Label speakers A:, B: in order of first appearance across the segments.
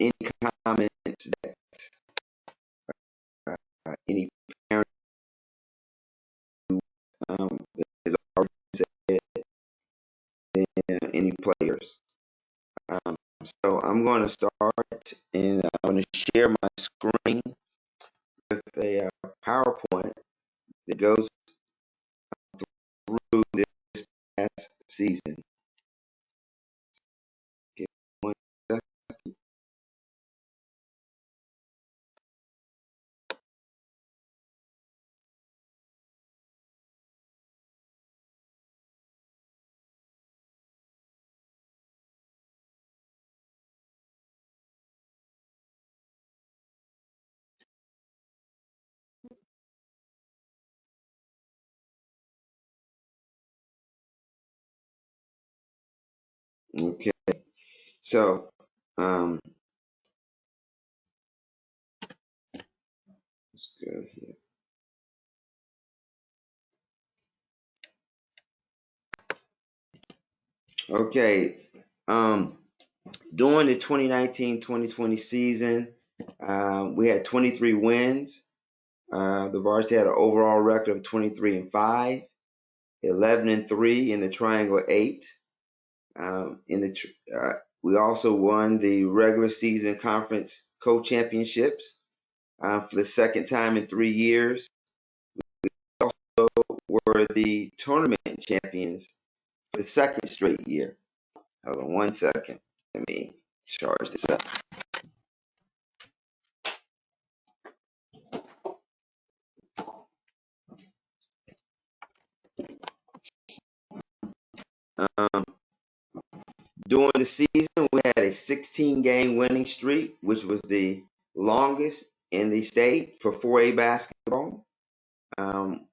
A: any comments that any parent has already said, and any players. Um, so I'm going to start, and I'm going to share my screen with a PowerPoint that goes through this past season. Give me 1 second. Okay, so let's go here. Okay, during the 2019-2020 season, we had 23 wins. The varsity had an overall record of 23-5, 11-3 in the Triangle 8. We also won the regular season conference co-championships for the second time in 3 years. We also were the tournament champions for the second straight year. Hold on 1 second. Let me charge this up. Um, During the season, we had a 16-game winning streak, which was the longest in the state for 4A basketball.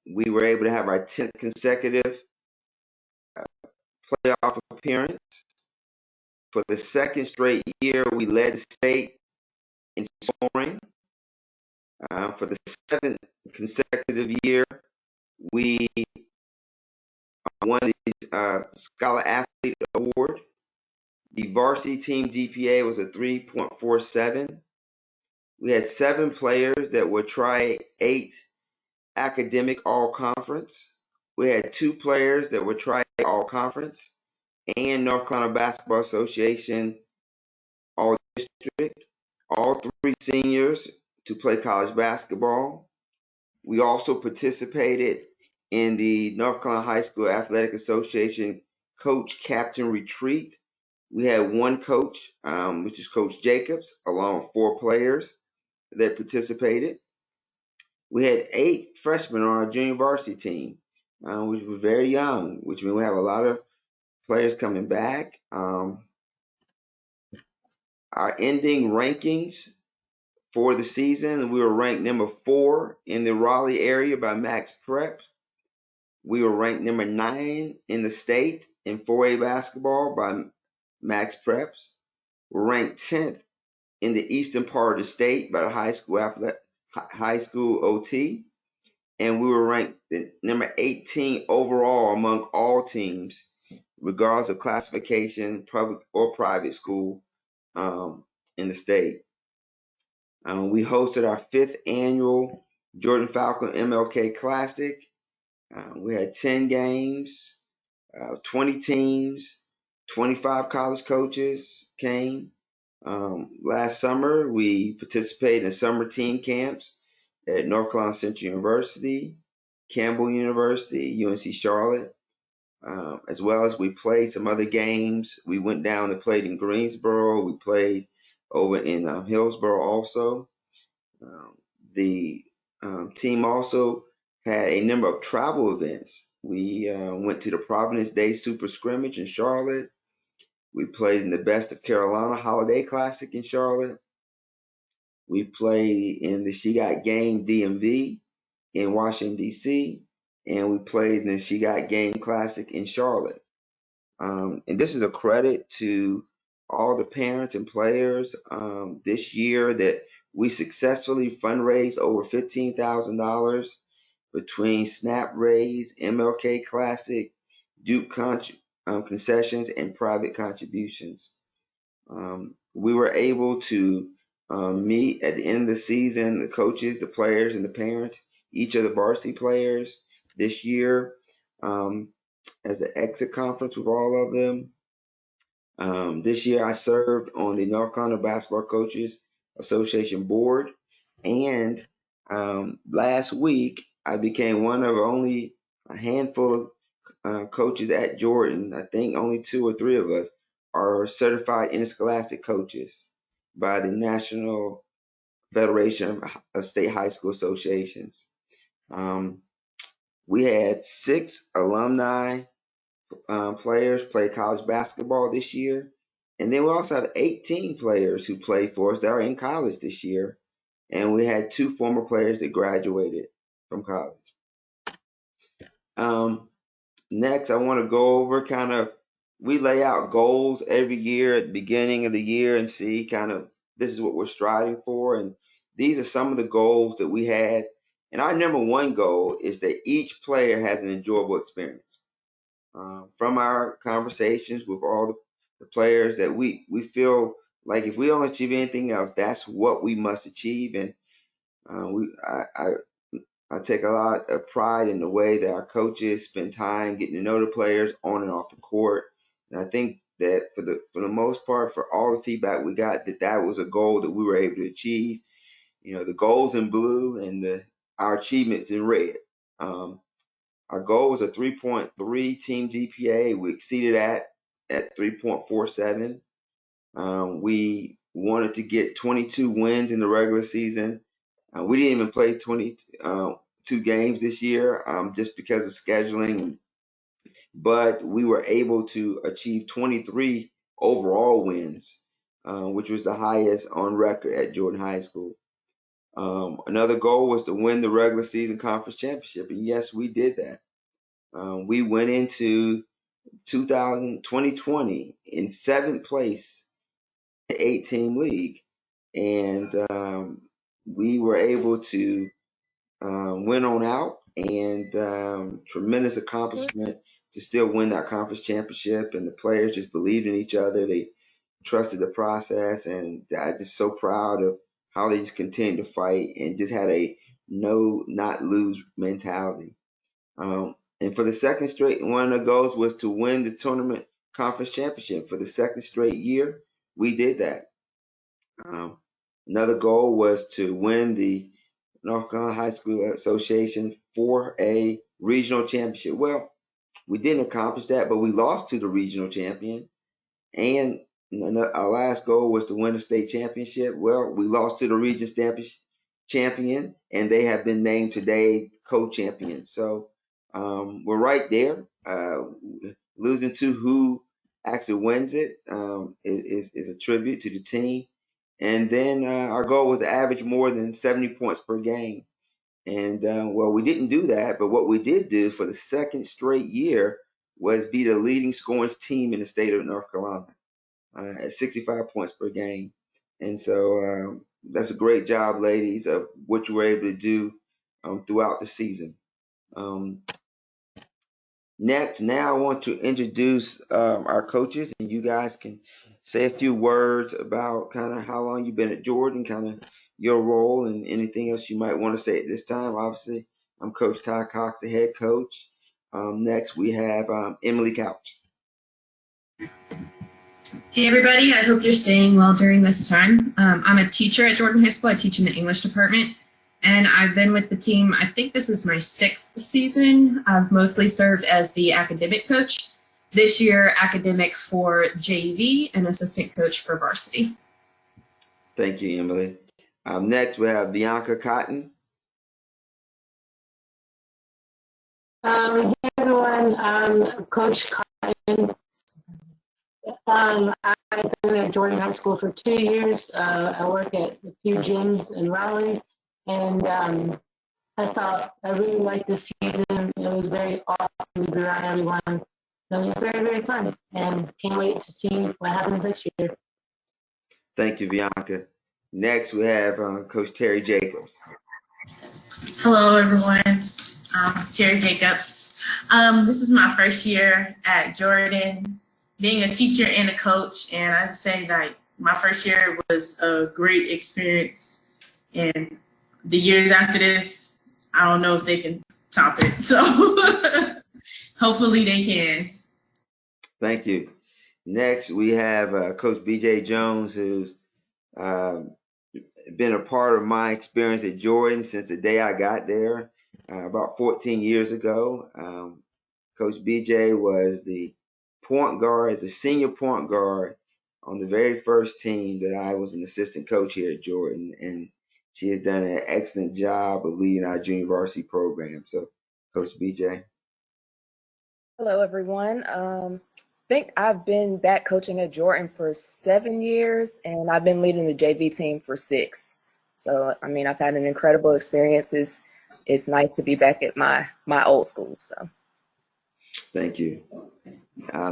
A: We were able to have our 10th consecutive playoff appearance. For the second straight year, we led the state in scoring. For the 7th consecutive year, we won the Scholar Athlete Award. The varsity team GPA was a 3.47. We had 7 players that were Tri-8 academic all-conference. We had 2 players that were Tri-8 all-conference and North Carolina Basketball Association all-district. All 3 seniors to play college basketball. We also participated in the North Carolina High School Athletic Association Coach Captain Retreat. We had 1 coach, which is Coach Jacobs, along with 4 players that participated. We had 8 freshmen on our junior varsity team, which was very young, which means we have a lot of players coming back. Our ending rankings for the season, we were ranked number 4 in the Raleigh area by Max Prep. We were ranked number 9 in the state in 4A basketball by Max Preps. We're ranked 10th in the eastern part of the state by the high school OT, and we were ranked number 18 overall among all teams, regardless of classification, public or private school in the state. We hosted our 5th annual Jordan Falcon MLK Classic. We had 10 games, 20 teams, 25 college coaches came. Last summer, we participated in summer team camps at North Carolina Central University, Campbell University, UNC Charlotte, as well as we played some other games. We went down and played in Greensboro. We played over in Hillsboro also. The team also had a number of travel events. We went to the Providence Day Super Scrimmage in Charlotte. We played in the Best of Carolina Holiday Classic in Charlotte. We played in the She Got Game DMV in Washington, D.C., and we played in the She Got Game Classic in Charlotte. And this is a credit to all the parents and players this year that we successfully fundraised over $15,000 between Snap Raise, MLK Classic, Duke concessions, and private contributions. We were able to meet at the end of the season, the coaches, the players, and the parents, each of the varsity players this year as the exit conference with all of them. This year I served on the North Carolina Basketball Coaches Association board, and last week I became one of only a handful of coaches at Jordan. I think only 2 or 3 of us are certified interscholastic coaches by the National Federation of State High School Associations. We had 6 alumni players play college basketball this year. And then we also have 18 players who play for us that are in college this year. And we had 2 former players that graduated from college. Next, I want to go over we lay out goals every year at the beginning of the year and see this is what we're striving for. And these are some of the goals that we had. And our number 1 goal is that each player has an enjoyable experience. From our conversations with all the players, that we feel like if we don't achieve anything else, that's what we must achieve. And I take a lot of pride in the way that our coaches spend time getting to know the players on and off the court. And I think that for the most part, for all the feedback we got, that was a goal that we were able to achieve. The goals in blue and our achievements in red. Our goal was a 3.3 team GPA. We exceeded that at 3.47. We wanted to get 22 wins in the regular season. We didn't even play 22 games this year just because of scheduling. But we were able to achieve 23 overall wins, which was the highest on record at Jordan High School. Another goal was to win the regular season conference championship. And yes, we did that. We went into 2020 in 7th place in the 8-team league, and we were able to win on out, and tremendous accomplishment to still win that conference championship. And the players just believed in each other. They trusted the process, and I'm just so proud of how they just continued to fight and just had a no, not lose mentality. And for the second straight, one of the goals was to win the tournament conference championship. For the second straight year, we did that. Another goal was to win the North Carolina High School Association for a regional championship. Well, we didn't accomplish that, but we lost to the regional champion. And our last goal was to win a state championship. Well, we lost to the region champion, and they have been named today co-champion. So we're right there. Losing to who actually wins it is a tribute to the team. And then our goal was to average more than 70 points per game. And well, we didn't do that, but what we did do for the second straight year was be the leading scoring team in the state of North Carolina at 65 points per game. And so that's a great job, ladies, of what you were able to do throughout the season. Next, now I want to introduce our coaches, and you guys can say a few words about kind of how long you've been at Jordan, kind of your role, and anything else you might want to say at this time. Obviously, I'm Coach Ty Cox, the head coach. Next, we have Emily Couch.
B: Hey everybody, I hope you're staying well during this time. I'm a teacher at Jordan High School. I teach in the English department, and I've been with the team, I think this is my 6th season. I've mostly served as the academic coach. This year, academic for JV and assistant coach for varsity.
A: Thank you, Emily. Next, we have Bianca Cotton.
C: Hey everyone, I'm Coach Cotton. I've been at Jordan High School for 2 years. I work at a few gyms in Raleigh, and I thought I really liked this season. It was very awesome to be around everyone. It was very, very fun, and can't wait to see what happens next year.
A: Thank you, Bianca. Next, we have Coach Terry Jacobs.
D: Hello, everyone. I'm Terry Jacobs. This is my first year at Jordan. being a teacher and a coach. And I'd say like my first year was a great experience. And the years after this, I don't know if they can top it. So hopefully they can.
A: Thank you. Next, we have Coach BJ Jones, who's um, been a part of my experience at Jordan since the day I got there about 14 years ago. Coach BJ was the point guard, as a senior point guard on the very first team that I was an assistant coach here at Jordan, and she has done an excellent job of leading our junior varsity program. So, Coach BJ.
E: Hello, everyone. I think I've been back coaching at Jordan for 7 years, and I've been leading the JV team for 6. So, I mean, I've had an incredible experience. It's nice to be back at my old school. So,
A: Thank you.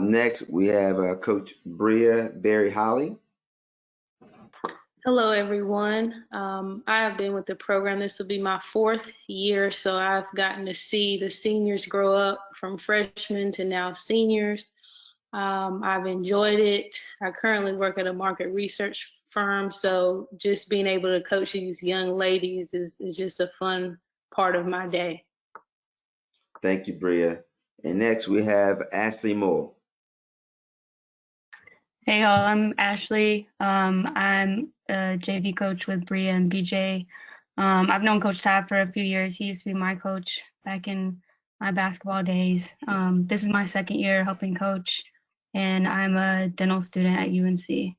A: Next, we have Coach Bria Berry Holly.
F: Hello, everyone. I have been with the program. This will be my 4th year, so I've gotten to see the seniors grow up from freshmen to now seniors. I've enjoyed it. I currently work at a market research firm, so just being able to coach these young ladies is just a fun part of my day.
A: Thank you, Bria. And next, we have Ashley Moore.
G: Hey y'all, I'm Ashley. I'm a JV coach with Bria and BJ. I've known Coach Tab for a few years. He used to be my coach back in my basketball days. This is my 2nd year helping coach, and I'm a dental student at UNC.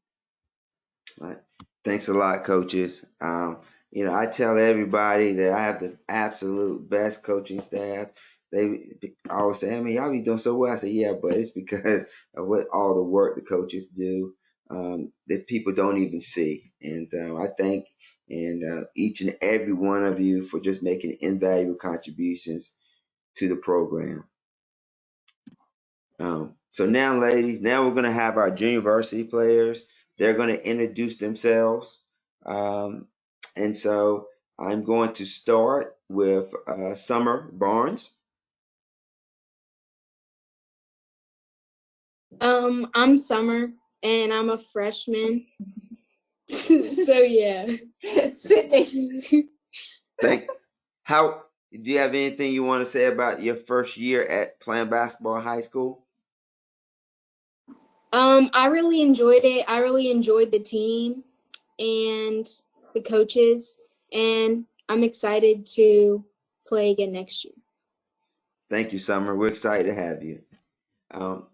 A: All right. Thanks a lot, coaches. I tell everybody that I have the absolute best coaching staff. They always say, I mean, y'all be doing so well. I say, yeah, but it's because of what all the work the coaches do that people don't even see. And I thank each and every one of you for just making invaluable contributions to the program. So now, ladies, now we're going to have our junior varsity players. They're going to introduce themselves. And so I'm going to start with Summer Barnes.
H: I'm Summer and I'm a freshman. So yeah. Sydney.
A: How do you have anything you want to say about your first year at playing basketball in high school?
H: I really enjoyed it. I really enjoyed the team and the coaches, and I'm excited to play again next year.
A: Thank you, Summer. We're excited to have you.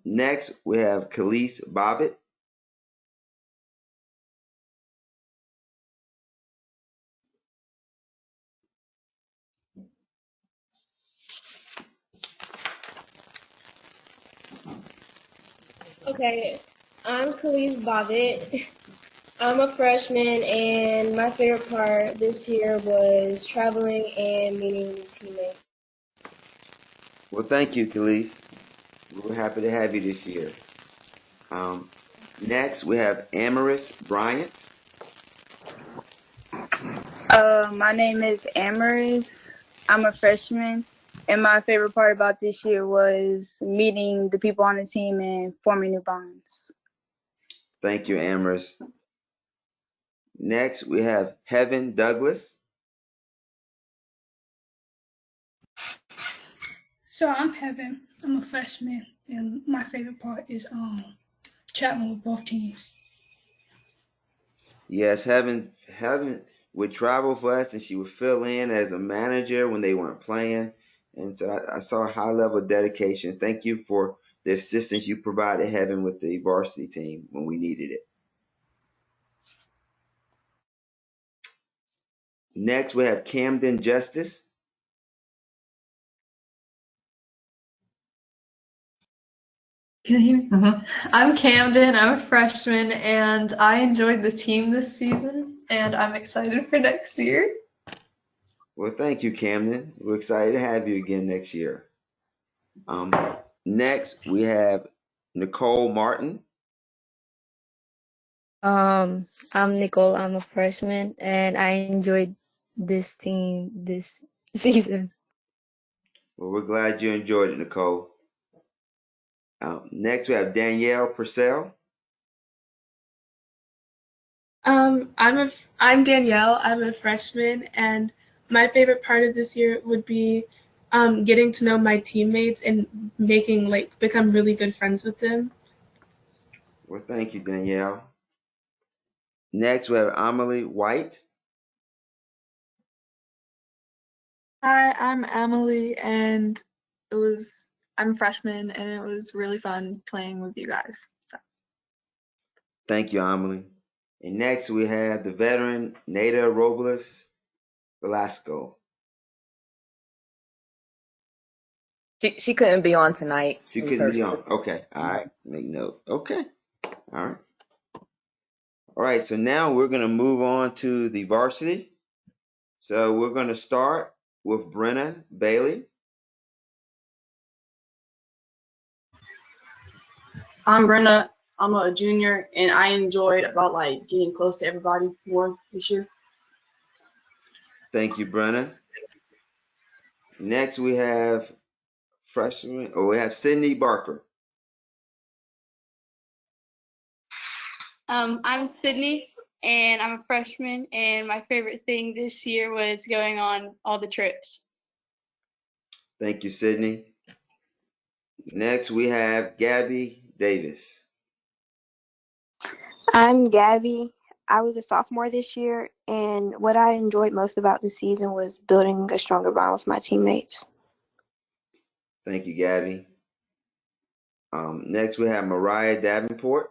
A: Next, we have Khalees Bobbitt.
I: Okay, I'm Khalees Bobbitt. I'm a freshman, and my favorite part this year was traveling and meeting new teammates.
A: Well, thank you, Khalees. We're happy to have you this year. Next, we have Amaris Bryant.
J: My name is Amaris. I'm a freshman, and my favorite part about this year was meeting the people on the team and forming new bonds.
A: Thank you, Amaris. Next, we have Heaven Douglas.
K: So I'm Heaven. I'm a freshman, and my favorite part is chatting with both teams.
A: Yes, Heaven would travel for us, and she would fill in as a manager when they weren't playing. And so I saw a high level of dedication. Thank you for the assistance you provided Heaven with the varsity team when we needed it. Next, we have Camden Justice.
L: Can you hear me? I'm Camden. I'm a freshman, and I enjoyed the team this season, and I'm excited for next year.
A: Well, thank you, Camden. We're excited to have you again next year. Next, we have Nicole Martin.
M: I'm Nicole. I'm a freshman, and I enjoyed this team this season.
A: Well, we're glad you enjoyed it, Nicole. Next, we have Danielle Purcell.
N: I'm Danielle. I'm a freshman, and my favorite part of this year would be getting to know my teammates and become really good friends with them.
A: Well, thank you, Danielle. Next, we have Amelie White.
L: Hi, I'm Emily, and I'm a freshman, and it was really fun playing with you guys. So.
A: Thank you, Amelie. And next, we have the veteran Nada Robles Velasco.
E: She couldn't be on tonight.
A: She couldn't be on. Okay. All right. Make note. Okay. All right. All right. So now we're going to move on to the varsity. So we're going to start with Brenna Bailey.
O: I'm Brenna. I'm a junior, and I enjoyed about getting close to everybody more this year.
A: Thank you, Brenna. Next, we have we have Sydney Barker.
G: I'm Sydney, and I'm a freshman, and my favorite thing this year was going on all the trips.
A: Thank you, Sydney. Next, we have Gabby Davis.
P: I'm Gabby. I was a sophomore this year, and what I enjoyed most about the season was building a stronger bond with my teammates.
A: Thank you, Gabby. Next, we have Mariah Davenport.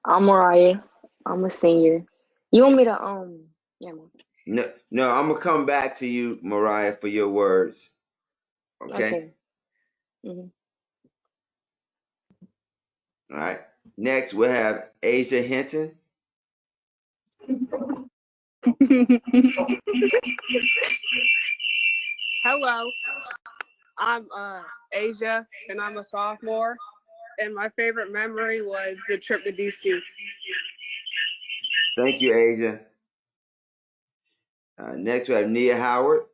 M: I'm Mariah. I'm a senior. You want me to yeah.
A: No, I'm gonna come back to you, Mariah, for your words. Okay.
M: Mhm.
A: All right. Next, we have Asia Hinton.
Q: Hello, I'm Asia, and I'm a sophomore. And my favorite memory was the trip to DC.
A: Thank you, Asia. Next, we have Nia Howard.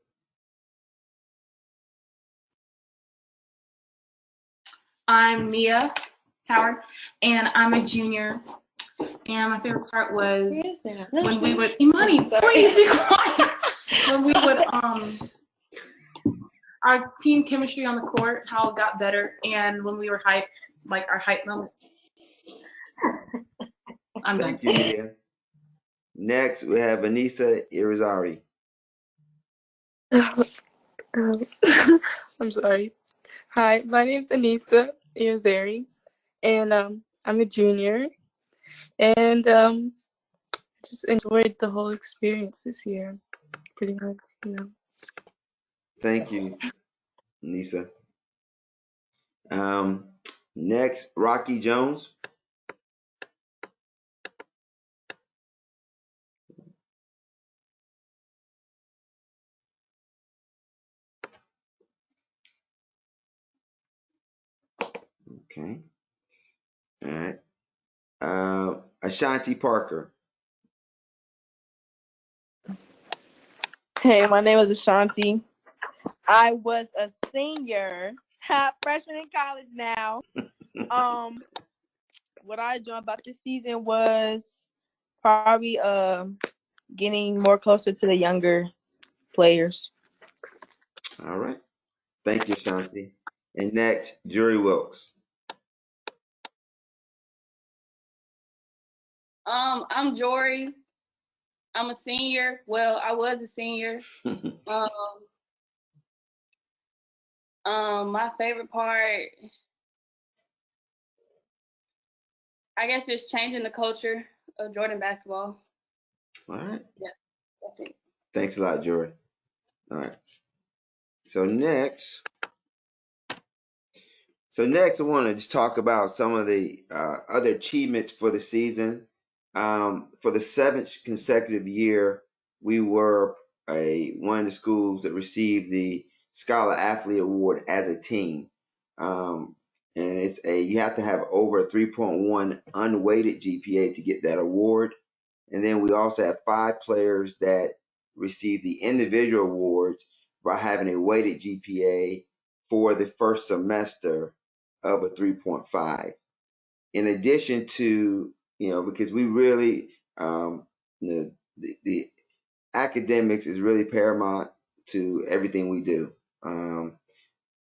R: I'm Mia Howard, and I'm a junior. And my favorite part was when we would, Imani, please be quiet. When we would, our team chemistry on the court, how it got better, and when we were hyped, like our hype moment. I'm done.
A: Thank you, Nia. Next, we have Anissa Irizarry.
S: I'm sorry. Hi, my name's Anissa Irizarry, and I'm a junior, and just enjoyed the whole experience this year, pretty much.
A: Thank you, Anissa. Next, Rocky Jones. Okay. All right. Ashanti Parker.
T: Hey, my name is Ashanti. I was a senior, freshman in college now. What I enjoyed about this season was probably getting more closer to the younger players.
A: All right. Thank you, Ashanti. And next, Jury Wilkes.
G: I'm Jory. I'm a senior. Well, I was a senior. My favorite part, I guess, just changing the culture of Jordan basketball.
A: All right.
G: Yeah, that's it.
A: Thanks a lot, Jory. All right. So next, I want to just talk about some of the other achievements for the season. For the 7th consecutive year, we were one of the schools that received the Scholar Athlete Award as a team. And you have to have over a 3.1 unweighted GPA to get that award. And then we also have 5 players that received the individual awards by having a weighted GPA for the first semester of a 3.5. In addition to, because we really, the academics is really paramount to everything we do.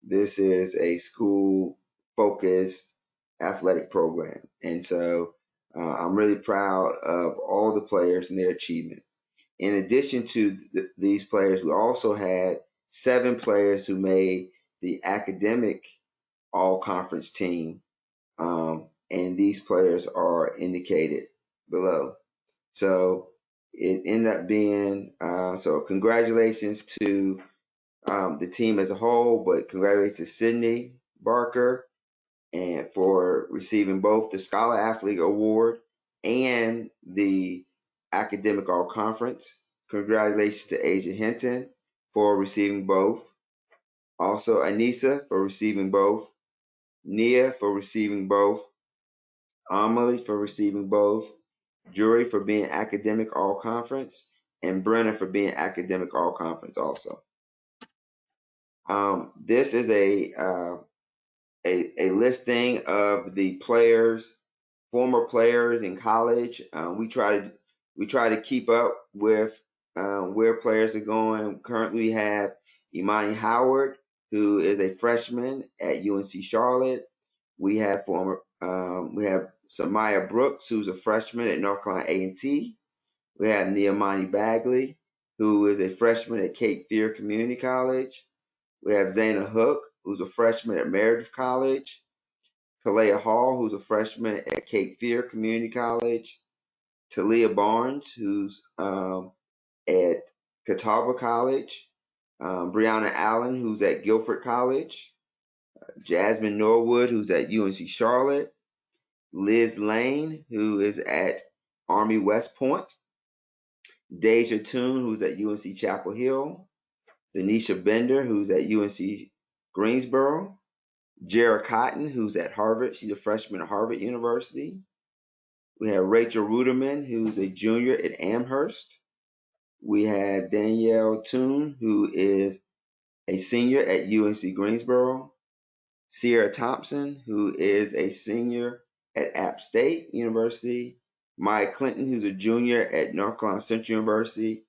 A: This is a school focused athletic program. And so I'm really proud of all the players and their achievement. In addition to these players, we also had 7 players who made the academic all conference team. And these players are indicated below. So it ended up being, so congratulations to the team as a whole, but congratulations to Sydney Barker and for receiving both the Scholar Athlete Award and the Academic All Conference. Congratulations to Asia Hinton for receiving both. Also, Anissa for receiving both. Nia for receiving both. Amelie for receiving both. Jury for being Academic All Conference. And Brenna for being Academic All Conference also. This is a listing of the players, former players in college. We try to keep up with where players are going. Currently, we have Imani Howard, who is a freshman at UNC Charlotte. We have Samaya Brooks, who's a freshman at North Carolina A&T. We have Niamani Bagley, who is a freshman at Cape Fear Community College. We have Zayna Hook, who's a freshman at Meredith College. Talia Hall, who's a freshman at Cape Fear Community College. Talia Barnes, who's at Catawba College. Brianna Allen, who's at Guilford College. Jasmine Norwood, who's at UNC Charlotte. Liz Lane, who is at Army West Point. Deja Toon, who's at UNC Chapel Hill. Denisha Bender, who's at UNC Greensboro. Jara Cotton, who's at Harvard. She's a freshman at Harvard University. We have Rachel Ruderman, who's a junior at Amherst. We have Danielle Toon, who is a senior at UNC Greensboro. Sierra Thompson, who is a senior at App State University. Maya Clinton, who's a junior at North Carolina Central University.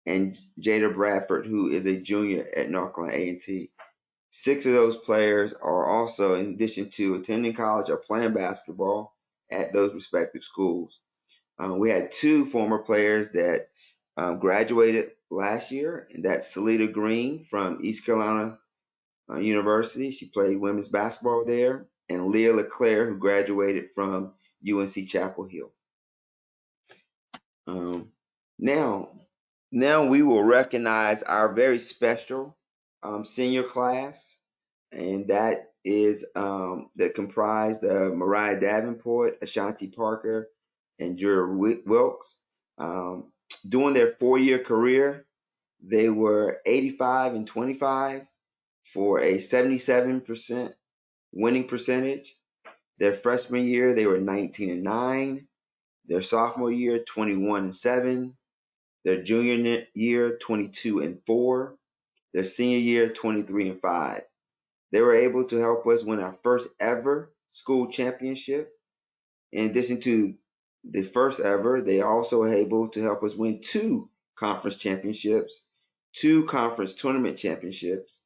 A: And Jada Bradford, who is a junior at North Carolina A&T. 6 of those players are also, in addition to attending college, are playing basketball at those respective schools. We had 2 former players that graduated last year, and that's Salita Green from East Carolina University. She played women's basketball there, and Leah LeClaire, who graduated from UNC Chapel Hill. Now we will recognize our very special senior class, and that is that comprised of Mariah Davenport, Ashanti Parker, and Jury Wilkes. During their 4-year career, they were 85 and 25 for a 77% winning percentage. Their freshman year, they were 19 and 9. Their sophomore year, 21 and 7. Their junior year, 22 and 4. Their senior year, 23 and 5. They were able to help us win our first ever school championship. In addition to the first ever, they also were able to help us win 2 conference championships, 2 conference tournament championships.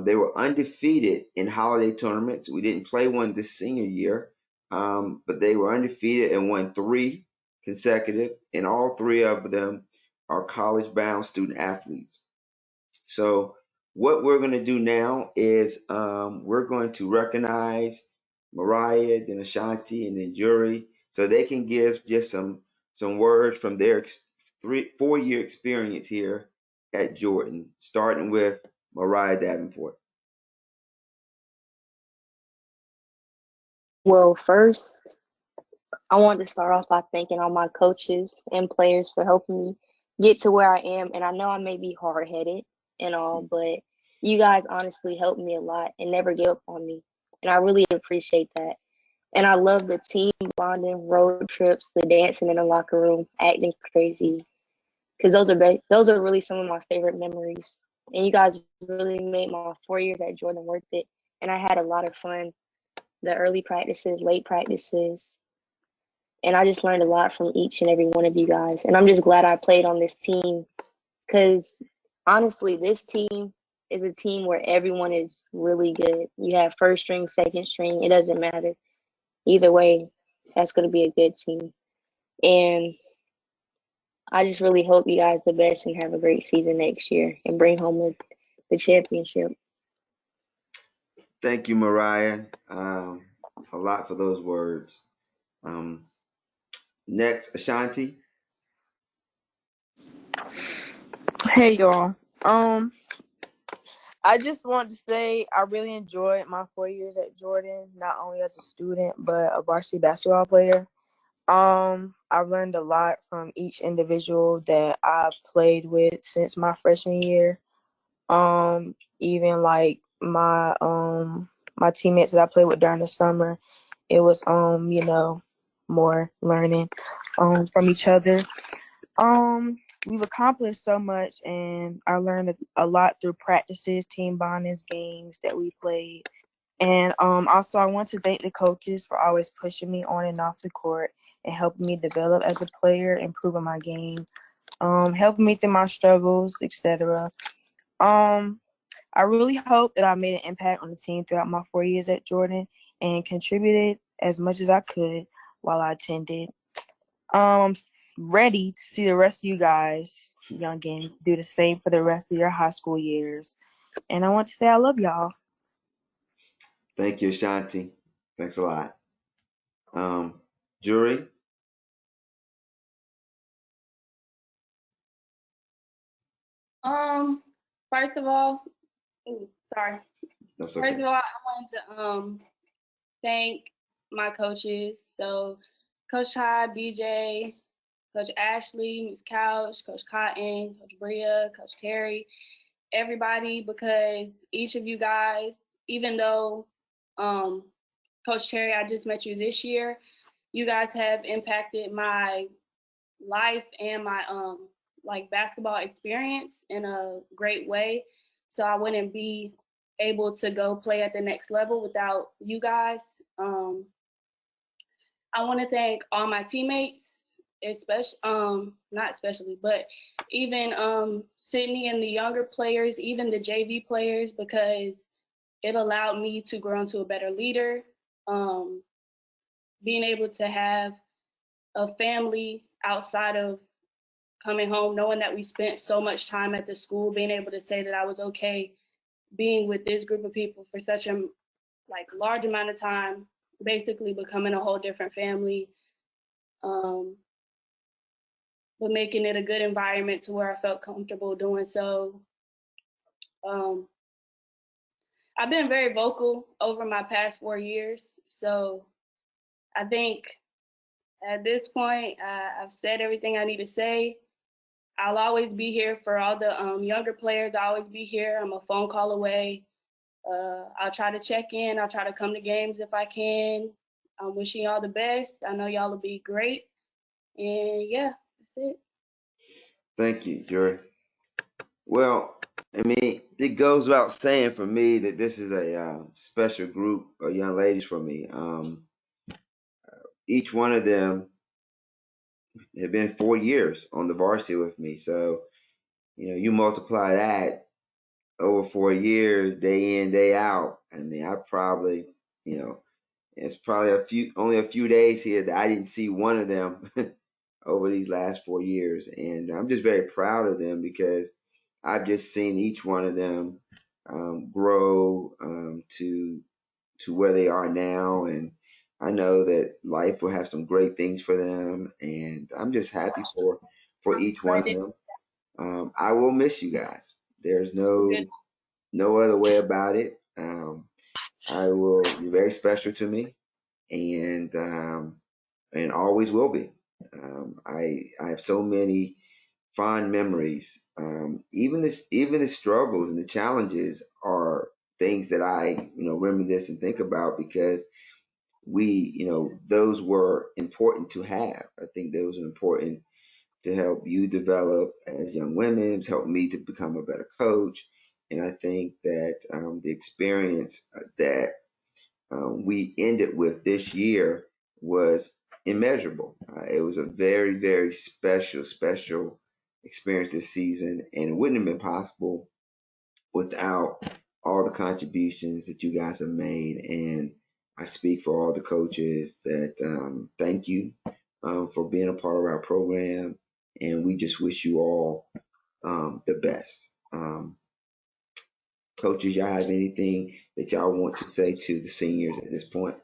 A: They were undefeated in holiday tournaments. We didn't play one this senior year, but they were undefeated and won 3 consecutive, and all 3 of them are college-bound student athletes. So what we're going to do now is we're going to recognize Mariah, then Ashanti, and then Jury, so they can give just some words from their 4-year experience here at Jordan, starting with Mariah Davenport.
U: Well, first, I wanted to start off by thanking all my coaches and players for helping me get to where I am. And I know I may be hard-headed and all, but you guys honestly helped me a lot and never gave up on me. And I really appreciate that. And I love the team bonding, road trips, the dancing in the locker room, acting crazy, because those are really some of my favorite memories. and you guys really made my 4 years at Jordan worth it. And I had a lot of fun. The early practices, late practices, and I just learned a lot from each and every one of you guys. And I'm just glad I played on this team because honestly, this team is a team where everyone is really good. You have first string, second string, it doesn't matter. Either way, that's going to be a good team. And I just really hope you guys the best and have a great season next year and bring home the championship.
A: Thank you, Mariah. A lot for those words. Next, Ashanti.
T: Hey y'all. I just want to say I really enjoyed my 4 years at Jordan, not only as a student but a varsity basketball player. I've learned a lot from each individual that I've played with since my freshman year. Even like my teammates that I played with during the summer, it was more learning from each other. We've accomplished so much, and I learned a lot through practices, team bondings, games that we played. And also, I want to thank the coaches for always pushing me on and off the court and helping me develop as a player, improving my game, helping me through my struggles, etc. I really hope that I made an impact on the team throughout my 4 years at Jordan and contributed as much as I could while I attended. I'm ready to see the rest of you guys, youngins, do the same for the rest of your high school years. And I want to say I love y'all.
A: Thank you, Ashanti. Thanks a lot. Jury.
R: First of all, sorry.
A: That's okay.
R: First of all, I wanted to thank my coaches. So, Coach Todd, BJ, Coach Ashley, Ms. Couch, Coach Cotton, Coach Bria, Coach Terry, everybody, because each of you guys, even though Coach Terry, I just met you this year, you guys have impacted my life and my like basketball experience in a great way. So I wouldn't be able to go play at the next level without you guys. I want to thank all my teammates, especially not especially, but even Sydney and the younger players, even the JV players, because it allowed me to grow into a better leader. Being able to have a family outside of coming home, knowing that we spent so much time at the school, being able to say that I was okay being with this group of people for such a large amount of time, basically becoming a whole different family, but making it a good environment to where I felt comfortable doing so. I've been very vocal over my past 4 years, so I think at this point I've said everything I need to say. I'll always be here for all the younger players. I'll always be here. I'm a phone call away. I'll try to check in. I'll try to come to games if I can. I'm wishing y'all the best. I know y'all will be great. And yeah, that's it.
A: Thank you, Jury. Well, I mean, it goes without saying for me that this is a special group of young ladies for me. Each one of them have been 4 years on the varsity with me. So, you multiply that over 4 years, day in, day out. I mean, I probably, it's probably only a few days here that I didn't see one of them over these last 4 years. And I'm just very proud of them because I've just seen each one of them grow to where they are now. And I know that life will have some great things for them. And I'm just happy for each one of them. I will miss you guys. There's no other way about it. I will. You're very special to me, and always will be. I have so many fond memories. Even the struggles and the challenges are things that I reminisce and think about because those were important to have. I think those are important to help you develop as young women, to help me to become a better coach, And I think that the experience that we ended with this year was immeasurable. It was a very, very special experience this season, and it wouldn't have been possible without all the contributions that you guys have made. And I speak for all the coaches that thank you for being a part of our program, and we just wish you all the best. Coaches, y'all have anything that y'all want to say to the seniors at this point?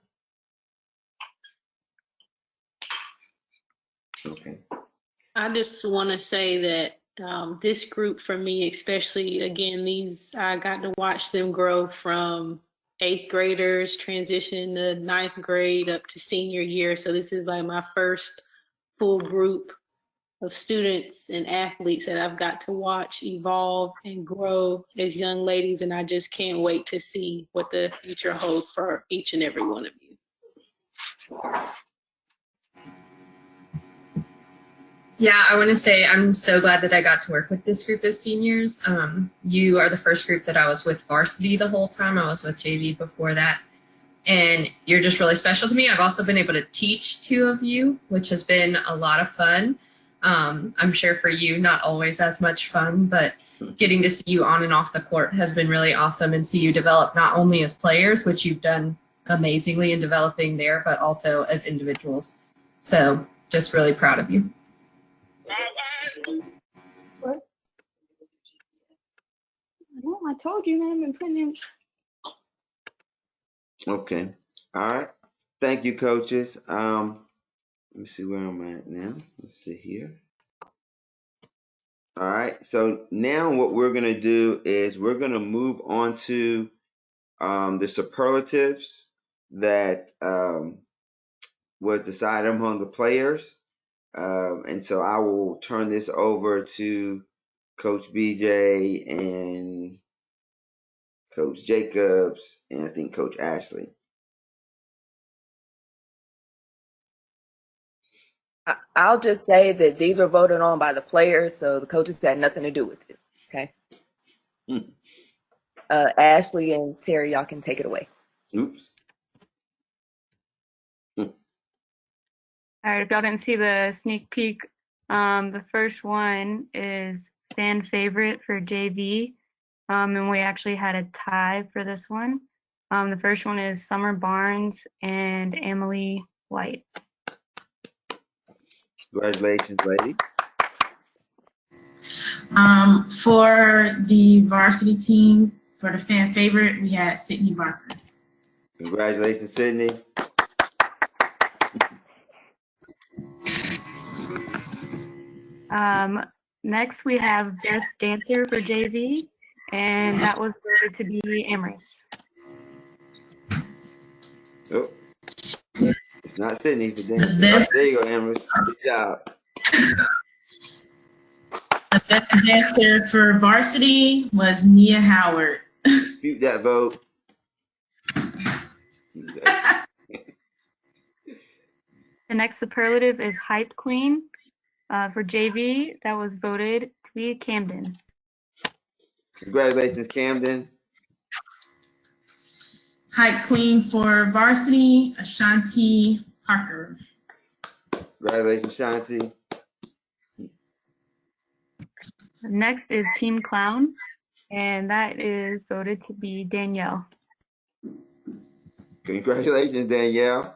A: Okay.
F: I just want to say that this group for me, especially again, I got to watch them grow from 8th graders, transition to 9th grade up to senior year. So this is like my first full group of students and athletes that I've got to watch evolve and grow as young ladies. And I just can't wait to see what the future holds for each and every one of you.
B: Yeah, I want to say I'm so glad that I got to work with this group of seniors. You are the first group that I was with varsity the whole time. I was with JV before that. And you're just really special to me. I've also been able to teach 2 of you, which has been a lot of fun. I'm sure for you, not always as much fun, but getting to see you on and off the court has been really awesome, and see you develop not only as players, which you've done amazingly in developing there, but also as individuals. So just really proud of you.
R: What? No, I told you, man. I've been putting in.
A: Okay. All right. Thank you, coaches. Let me see where I'm at now. Let's see here. All right. So now what we're going to do is we're going to move on to the superlatives that was decided among the players. And so I will turn this over to Coach BJ and Coach Jacobs and I think Coach Ashley.
E: I'll just say that these were voted on by the players, so the coaches had nothing to do with it. Okay. Ashley and Terry, y'all can take it away.
A: Oops.
G: All right, if y'all didn't see the sneak peek, the first one is fan favorite for JV, and we actually had a tie for this one. The first one is Summer Barnes and Emily White.
A: Congratulations, lady.
D: For the varsity team, for the fan favorite, we had Sydney Barker.
A: Congratulations, Sydney.
G: Next, we have Best Dancer for JV, and that was voted to be Amaris.
A: Oh, it's not Sydney for dancing. Oh, there you go, Amaris. Good job.
D: The best dancer for varsity was Nia Howard.
A: Keep that vote.
G: The next superlative is Hype Queen. For JV, that was voted to be Camden.
A: Congratulations, Camden.
D: Hype Queen for varsity, Ashanti Parker.
A: Congratulations, Shanti.
G: Next is Team Clown, and that is voted to be Danielle.
A: Congratulations, Danielle.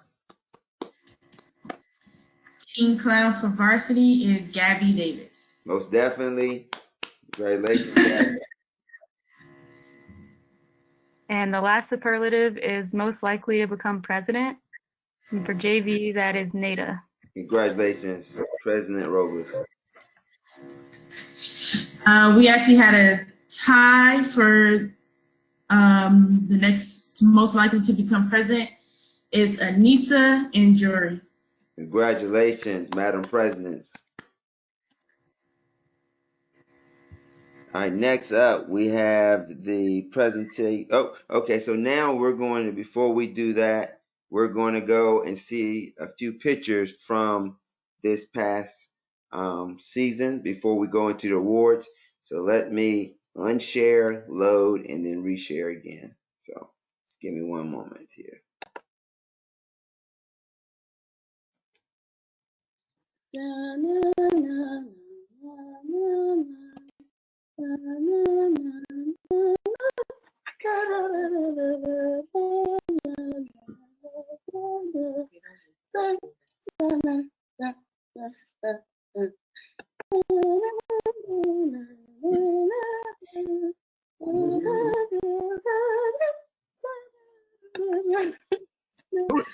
D: Team Clown for varsity is Gabby Davis.
A: Most definitely. Congratulations, Gabby.
G: And the last superlative is most likely to become president. And for JV, that is Nada.
A: Congratulations, President Robles.
D: We actually had a tie for the next most likely to become president is Anissa and Jory.
A: Congratulations, Madam Presidents. All right, next up we have the presentation. Oh, okay, so now we're going to, before we do that, we're going to go and see a few pictures from this past season before we go into the awards. So let me unshare, load, and then reshare again. So just give me one moment here.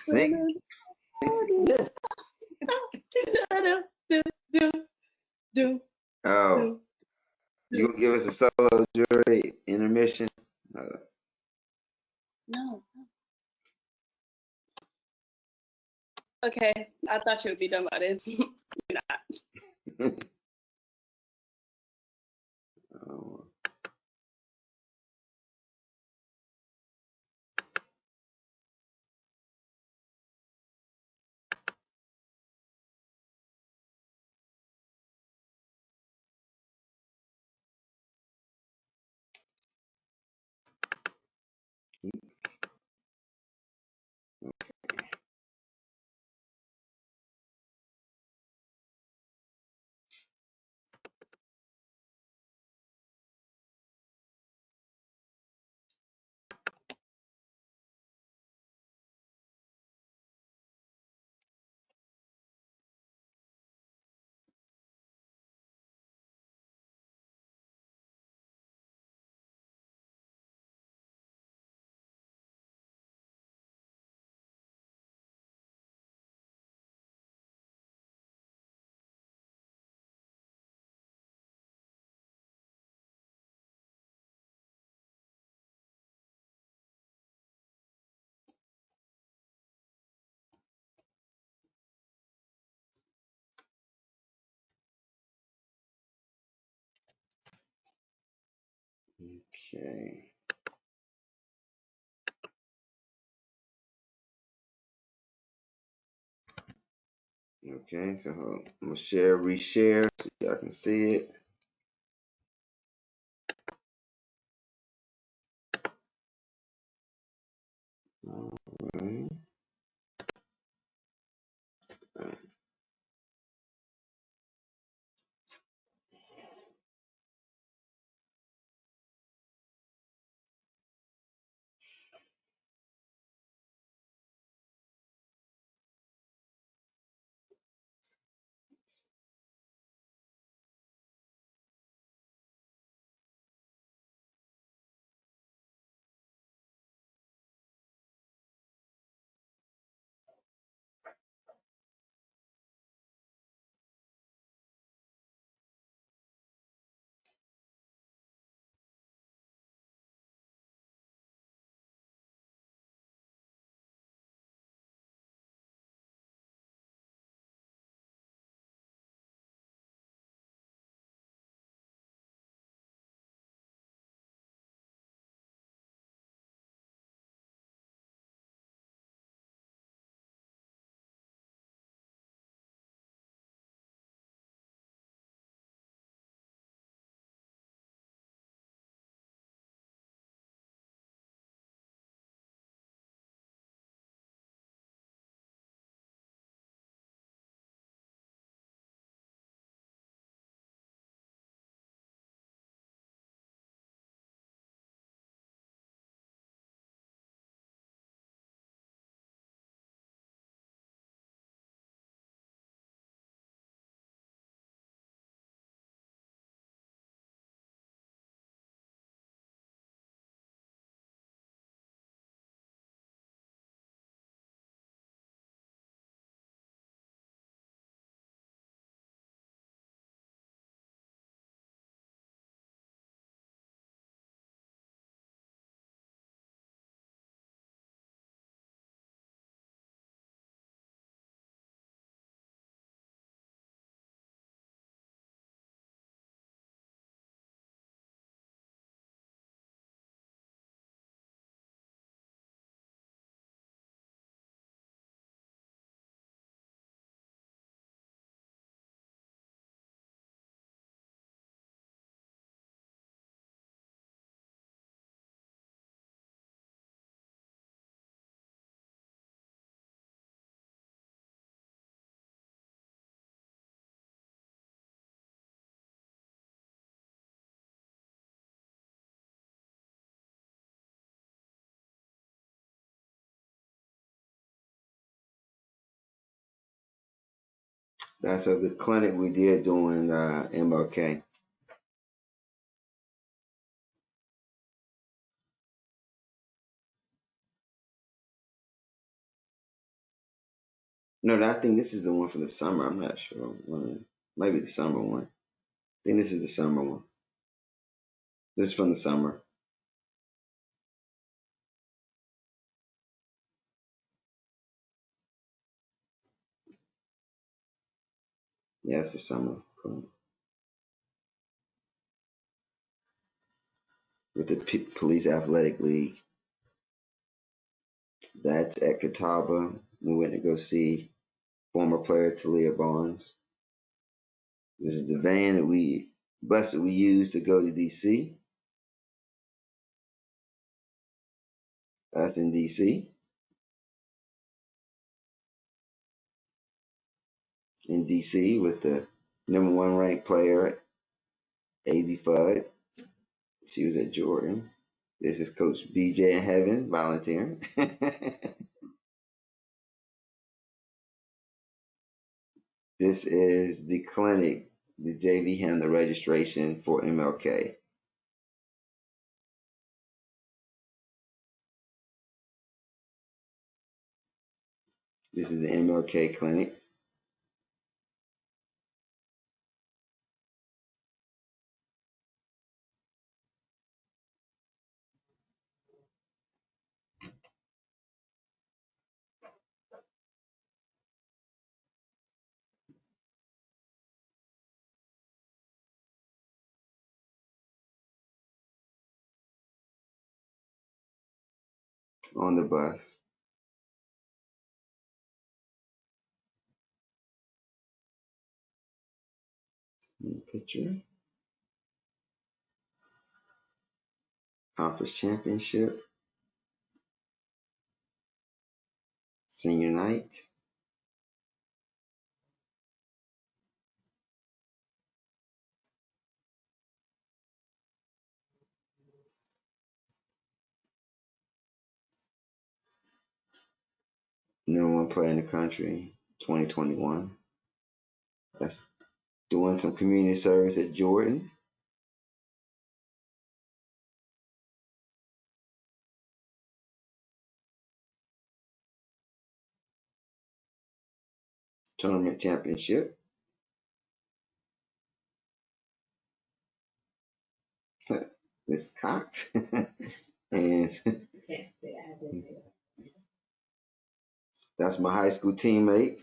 A: Sing. Oh, you gonna give us a solo jury intermission?
R: No. Okay, I thought you would be done by this. You're not.
A: Oh. Okay. Okay, so I'm gonna share, reshare so y'all can see it. All right. That's of the clinic we did doing MLK. No, I think this is the one from the summer. I'm not sure. Maybe the summer one. I think this is the summer one. This is from the summer. Yeah, it's the summer clinic. With the Police Athletic League. That's at Catawba. We went to go see former player Talia Barnes. This is the van that we used to go to DC. Us in DC. In DC with the #1 ranked player, AD Fudd. She was at Jordan. This is Coach BJ in heaven volunteering. This is the clinic. The JV handled the registration for MLK. This is the MLK clinic. On the bus. Picture. Conference championship. Senior night. #1 player in the country, 2021. That's doing some community service at Jordan. Tournament championship. Miss Cox. And that's my high school teammate.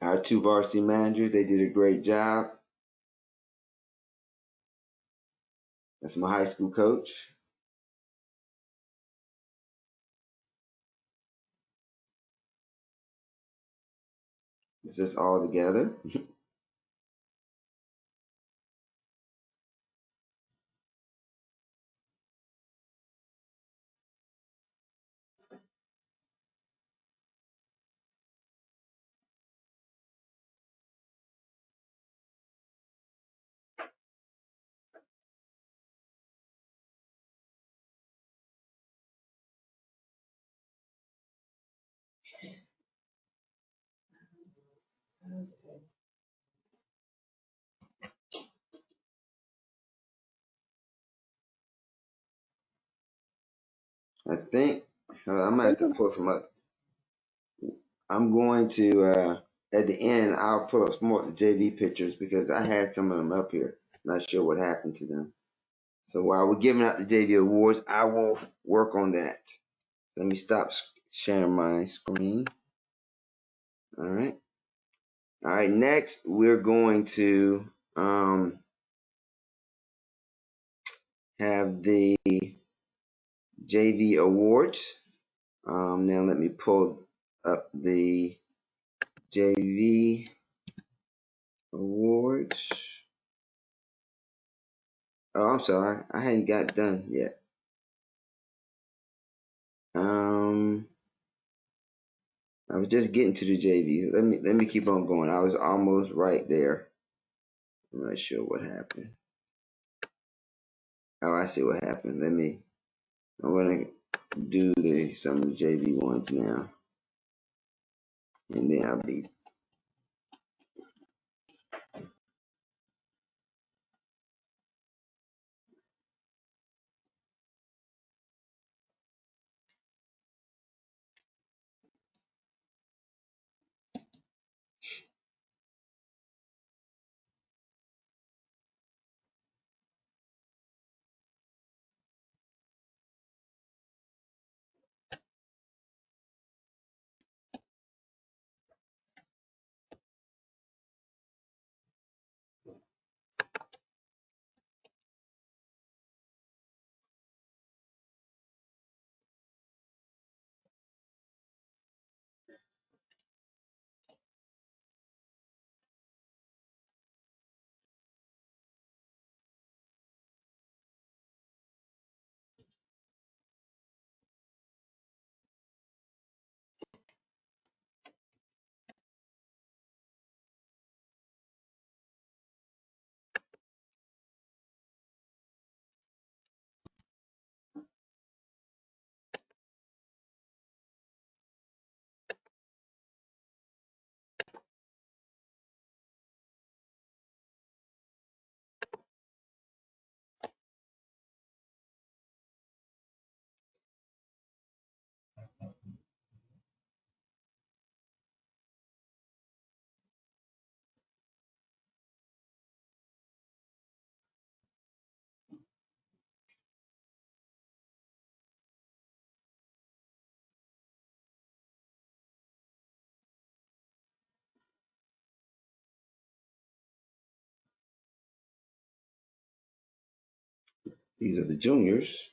A: Our 2 varsity managers, they did a great job. That's my high school coach. This is all together. I think I might have to pull some up. I'm going to at the end I'll pull up some more of the JV pictures because I had some of them up here. Not sure what happened to them. So while we're giving out the JV awards, I will work on that. Let me stop sharing my screen. All right. All right. Next, we're going to have the JV awards. Now let me pull up the JV awards. Oh, I'm sorry. I hadn't got done yet. I was just getting to the JV. Let me keep on going. I was almost right there. I'm not sure what happened. Oh, I see what happened. I'm gonna do some of the JV ones now, and then I'll be. These are the juniors.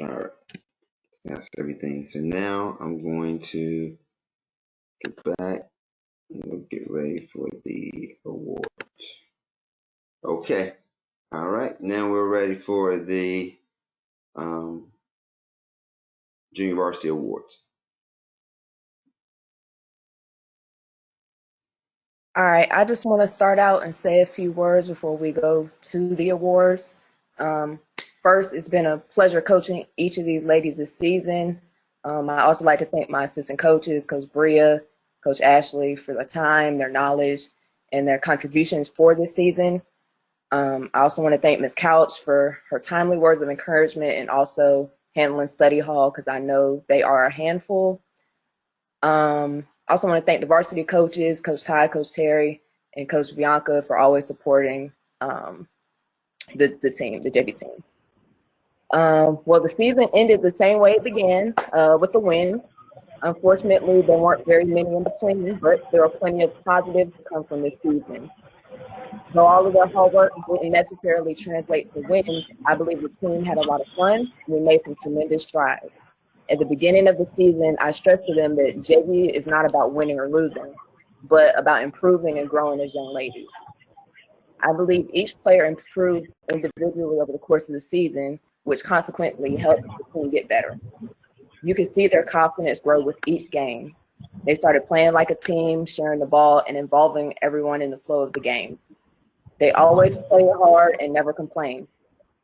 A: All right, that's everything. So now I'm going to get back and we'll get ready for the awards. Okay. All right. Now we're ready for the Junior Varsity Awards.
E: All right, I just want to start out and say a few words before we go to the awards. Um, First, it's been a pleasure coaching each of these ladies this season. I also like to thank my assistant coaches, Coach Bria, Coach Ashley, for their time, their knowledge, and their contributions for this season. I also want to thank Ms. Couch for her timely words of encouragement and also handling study hall because I know they are a handful. I also want to thank the varsity coaches, Coach Ty, Coach Terry, and Coach Bianca for always supporting the team, the JV team. Well, the season ended the same way it began, with a win. Unfortunately, there weren't very many in between, but there are plenty of positives to come from this season. Though all of their hard work didn't necessarily translate to wins, I believe the team had a lot of fun and we made some tremendous strides. At the beginning of the season, I stressed to them that JV is not about winning or losing, but about improving and growing as young ladies. I believe each player improved individually over the course of the season, which consequently helped the team get better. You could see their confidence grow with each game. They started playing like a team, sharing the ball, and involving everyone in the flow of the game. They always played hard and never complained.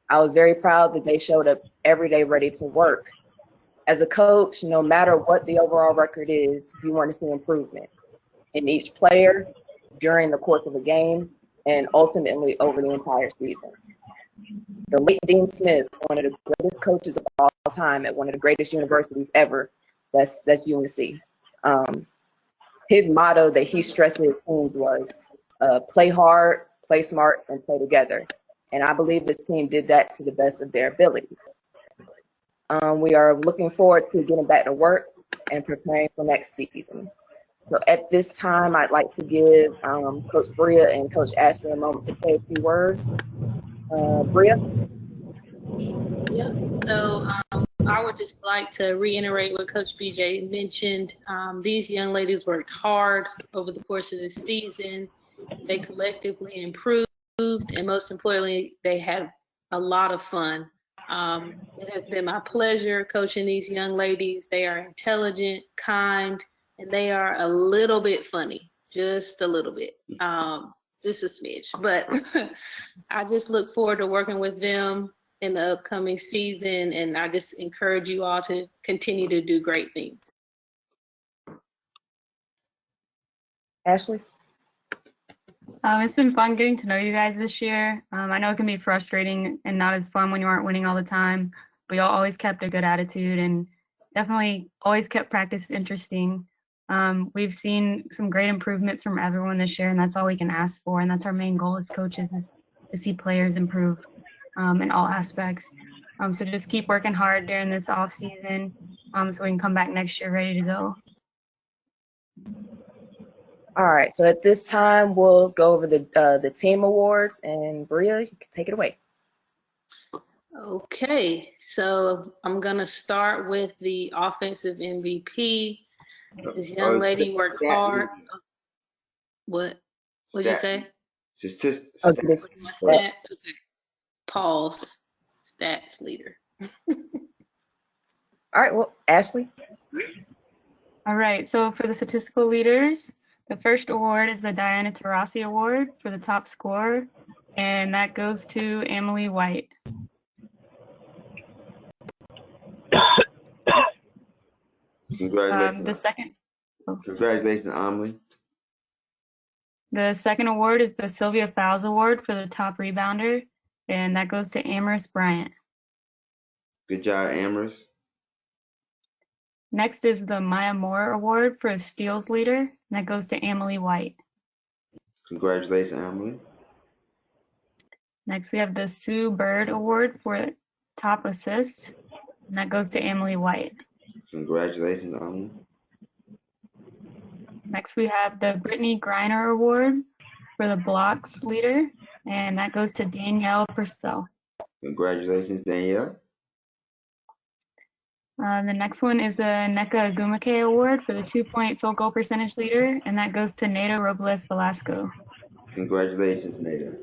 E: I was very proud that they showed up every day ready to work. As a coach, no matter what the overall record is, you want to see improvement in each player, during the course of a game, and ultimately over the entire season. The late Dean Smith, one of the greatest coaches of all time at one of the greatest universities ever, that's UNC. His motto that he stressed to his teams was play hard, play smart, and play together. And I believe this team did that to the best of their ability. We are looking forward to getting back to work and preparing for next season. So at this time, I'd like to give Coach Bria and Coach Ashley a moment to say a few words. Bria?
F: Yep. So I would just like to reiterate what Coach BJ mentioned. These young ladies worked hard over the course of the season. They collectively improved, and most importantly, they had a lot of fun. It has been my pleasure coaching these young ladies. They are intelligent, kind, and they are a little bit funny, just a little bit, just a smidge. But I just look forward to working with them in the upcoming season, and I just encourage you all to continue to do great things.
E: Ashley?
G: It's been fun getting to know you guys this year. I know it can be frustrating and not as fun when you aren't winning all the time, but y'all always kept a good attitude and definitely always kept practice interesting. We've seen some great improvements from everyone this year, and that's all we can ask for. And that's our main goal as coaches, is to see players improve in all aspects. So just keep working hard during this off season so we can come back next year ready to go.
E: All right, so at this time, we'll go over the team awards, and Bria, you can take it away.
F: Okay, so I'm gonna start with the offensive MVP. This young lady worked hard. What'd you say?
E: Stats.
F: Okay. Pause. Stats leader.
E: All right, well, Ashley.
G: All right, so for the statistical leaders, the first award is the Diana Taurasi Award for the top scorer, and that goes to Emily White.
A: Congratulations. Congratulations, Emily.
G: The second award is the Sylvia Fowles Award for the top rebounder, and that goes to Amaris Bryant.
A: Good job, Amaris.
G: Next is the Maya Moore Award for a steals leader, and that goes to Emily White.
A: Congratulations, Emily.
G: Next, we have the Sue Bird Award for top assists, and that goes to Emily White.
A: Congratulations, Emily.
G: Next, we have the Brittany Griner Award for the blocks leader, and that goes to Danielle Purcell.
A: Congratulations, Danielle.
G: The next one is the Neka Agumake Award for the 2-point field goal percentage leader, and that goes to Neda Robles Velasco.
A: Congratulations, Neda.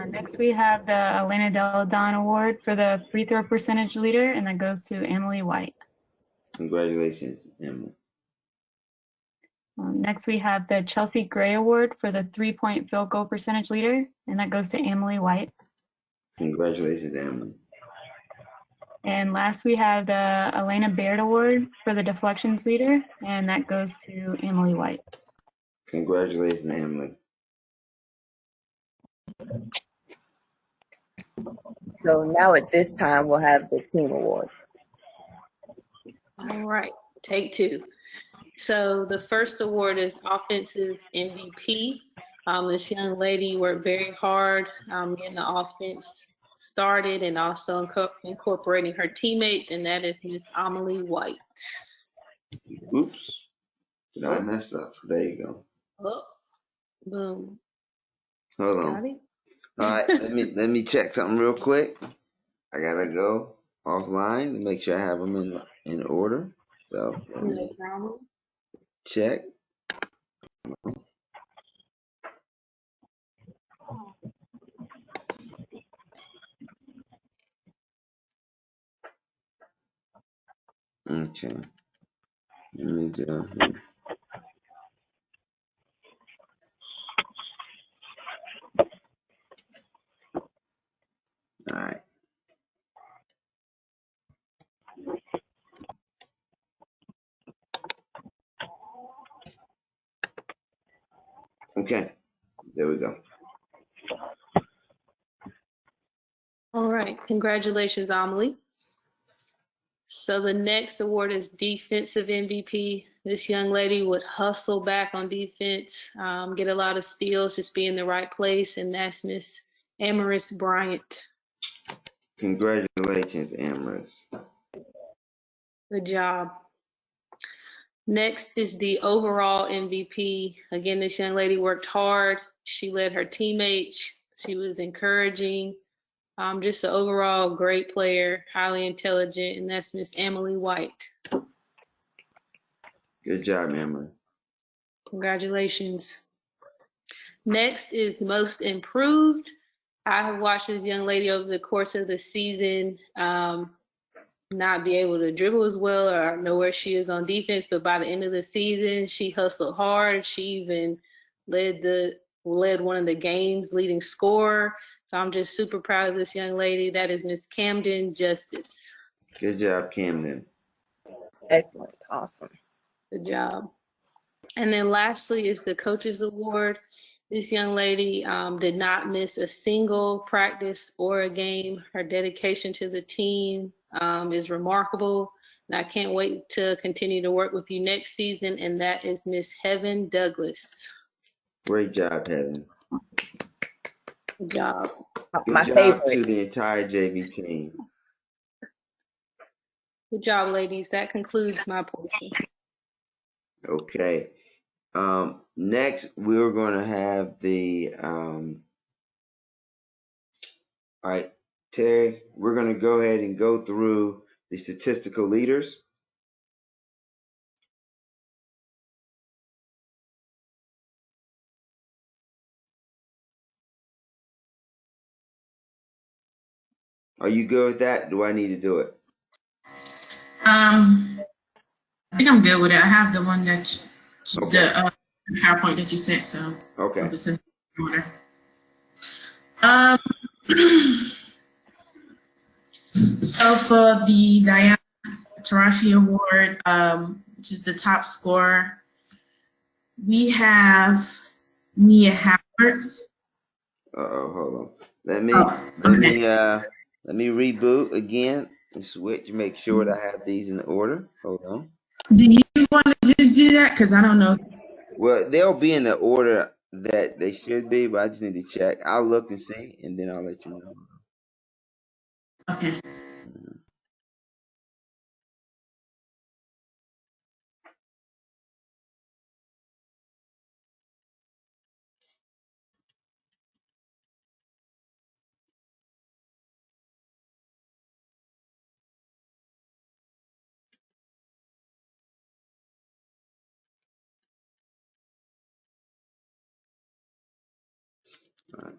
G: Next, we have the Elena Deladon Award for the free throw percentage leader, and that goes to Emily White.
A: Congratulations, Emily.
G: Next, we have the Chelsea Gray Award for the 3-point field goal percentage leader, and that goes to Emily White.
A: Congratulations, Emily.
G: And last, we have the Elena Baird Award for the deflections leader, and that goes to Emily White.
A: Congratulations, Emily.
E: So now at this time, we'll have the team awards.
F: All right, take two. So the first award is offensive MVP. This young lady worked very hard getting the offense started and also incorporating her teammates, and that is Miss Amelie White.
A: Oops. Did I mess up? There you go.
F: Oh, boom.
A: Hold on. All right, let me check something real quick. I gotta go. offline to make sure I have them in order. So let
F: No
A: me
F: problem.
A: check. Okay. Let me go here. All right. Okay. There we go.
F: All right. Congratulations, Amelie. So the next award is Defensive MVP. This young lady would hustle back on defense, get a lot of steals, just be in the right place, and that's Miss Amaris Bryant.
A: Congratulations, Amaris.
F: Good job. Next is the overall MVP. Again, this young lady worked hard. She led her teammates. She was encouraging. Just an overall great player, highly intelligent, and that's Miss Emily White.
A: Good job, Emily.
F: Congratulations. Next is most improved. I have watched this young lady over the course of the season not be able to dribble as well or know where she is on defense, but by the end of the season, she hustled hard. She even led one of the game's leading scorer. So I'm just super proud of this young lady. That is Miss Camden Justice.
A: Good job, Camden.
E: Excellent. Awesome.
F: Good job. And then lastly is the Coaches Award. This young lady did not miss a single practice or a game. Her dedication to the team is remarkable. And I can't wait to continue to work with you next season. And that is Miss Heaven Douglas.
A: Great job, Heaven.
F: Good job.
A: Good job to the entire JV team.
F: Good job, ladies. That concludes my portion.
A: Okay. Next, we're going to have the, all right, Terry, we're going to go ahead and go through the statistical leaders. Are you good with that? Do I need to do it?
D: I think I'm good with it. I have the one that the PowerPoint that you sent, so
A: okay.
D: I'll just send it in order. So for the Diana Tarashi Award, which is the top scorer, we have Nia Howard.
A: Hold on. Let me reboot again and switch. Make sure that I have these in order. Hold on.
D: Do you want to just do that? Because I don't know.
A: Well, they'll be in the order that they should be, but I just need to check. I'll look and see, and then I'll let you know.
D: Okay.
A: All right.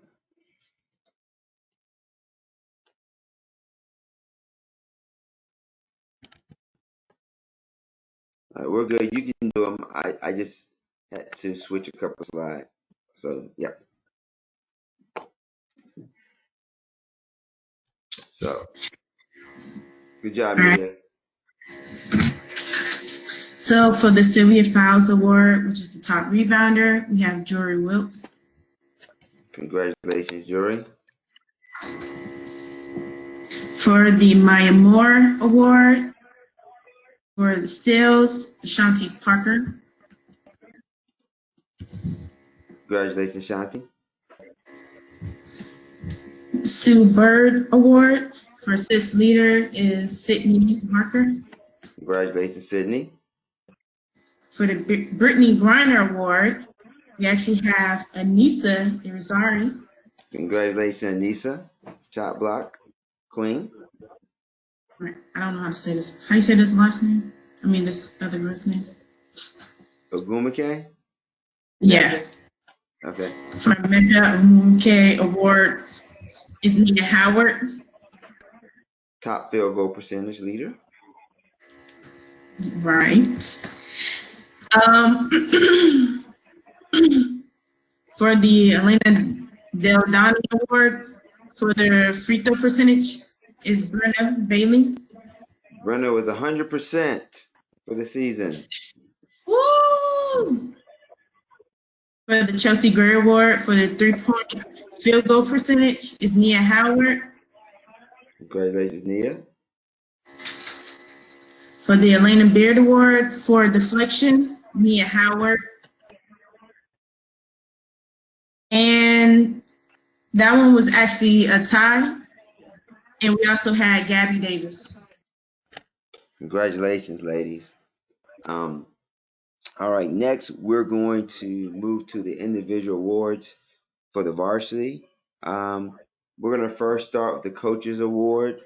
A: All right, we're good. You can do them. I just had to switch a couple slides. So, yeah. So, good job, Mia.
D: So for the Sylvia Fowles Award, which is the top rebounder, we have Jory Wilkes.
A: Congratulations, Jory.
D: For the Maya Moore Award, for the steals, Shanti Parker.
A: Congratulations, Shanti.
D: Sue Bird Award for assist leader is Sydney Marker.
A: Congratulations, Sydney.
D: For the Brittany Griner Award, we actually have Anissa Irizarry.
A: Congratulations, Anissa. Shot block queen.
D: I don't know how to say this. How you say this last name? I mean, this other girl's name.
A: Ogumake?
D: Yeah.
A: Okay.
D: For Mecca Umumke Award is Nia Howard.
A: Top field goal percentage leader.
D: Right. For the Elena Del Donne Award for their free throw percentage is Brenna Bailey.
A: Brenna was 100% for the season.
D: Woo! For the Chelsea Gray Award for the 3-point field goal percentage is Nia Howard.
A: Congratulations, Nia.
D: For the Elena Beard Award for deflection, Nia Howard. And that one was actually a tie. And we also had Gabby Davis.
A: Congratulations, ladies. All right, next we're going to move to the individual awards for the varsity. We're going to first start with the coaches award.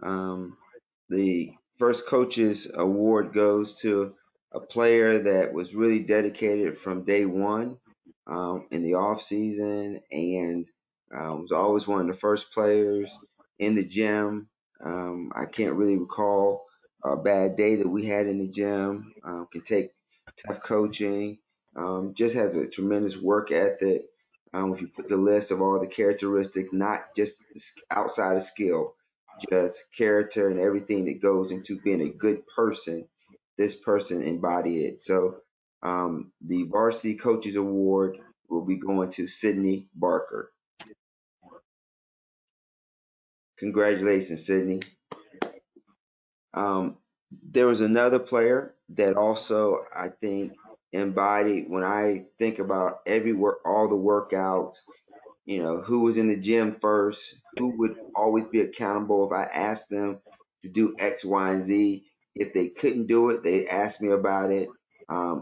A: The first coaches award goes to a player that was really dedicated from day one in the off season and was always one of the first players in the gym. I can't really recall a bad day that we had in the gym. Can take tough coaching. Just has a tremendous work ethic. If you put the list of all the characteristics, not just outside of skill, just character and everything that goes into being a good person, this person embodied it. So the Varsity Coaches Award will be going to Sydney Barker. Congratulations, Sydney. There was another player that also I think embodied when I think about all the workouts, who was in the gym first, who would always be accountable if I asked them to do X, Y, and Z. If they couldn't do it, they asked me about it.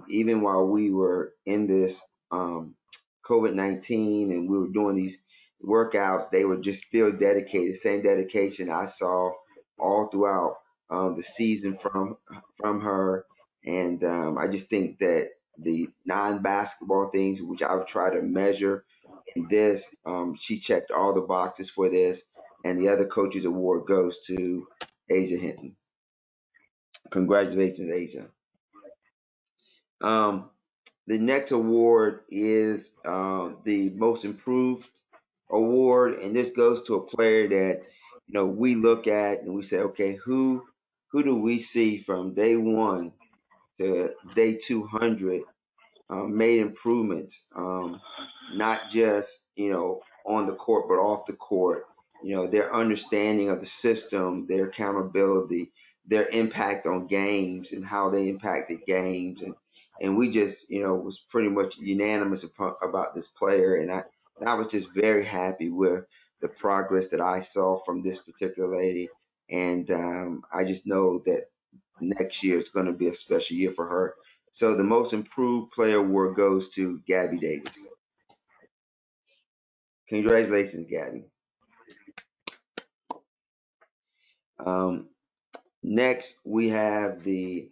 A: Even while we were in this COVID-19 and we were doing these workouts, they were just still dedicated, same dedication I saw all throughout the season from her. And I just think that the non-basketball things, which I would try to measure in this, she checked all the boxes for this. And the other coaches award goes to Asia Hinton. Congratulations, Asia. The next award is the most improved award, and this goes to a player that we look at and we say, okay, who do we see from day one to day 200 made improvements, not just on the court but off the court. Their understanding of the system, their accountability, their impact on games, and how they impacted games, and we just was pretty much unanimous about this player, and I was just very happy with the progress that I saw from this particular lady, and I just know that next year is going to be a special year for her. So the most improved player award goes to Gabby Davis. Congratulations, Gabby. Next, we have the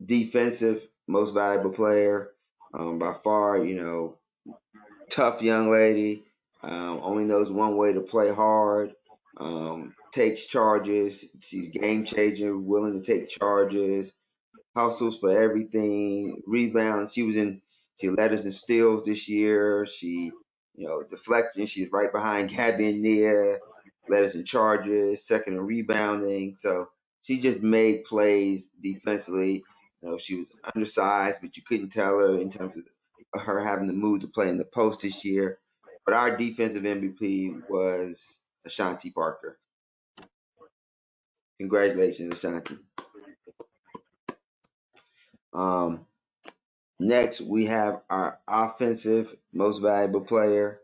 A: defensive most valuable player. By far, tough young lady. Only knows one way to play hard. Takes charges. She's game changer, willing to take charges. Hustles for everything, rebounds. She led us in steals this year. She, deflecting. She's right behind Gabby and Nia. Led us in charges, second in rebounding. So she just made plays defensively. She was undersized, but you couldn't tell her in terms of her having the move to play in the post this year. But our defensive MVP was Ashanti Parker. Congratulations, Ashanti. Next, we have our offensive most valuable player.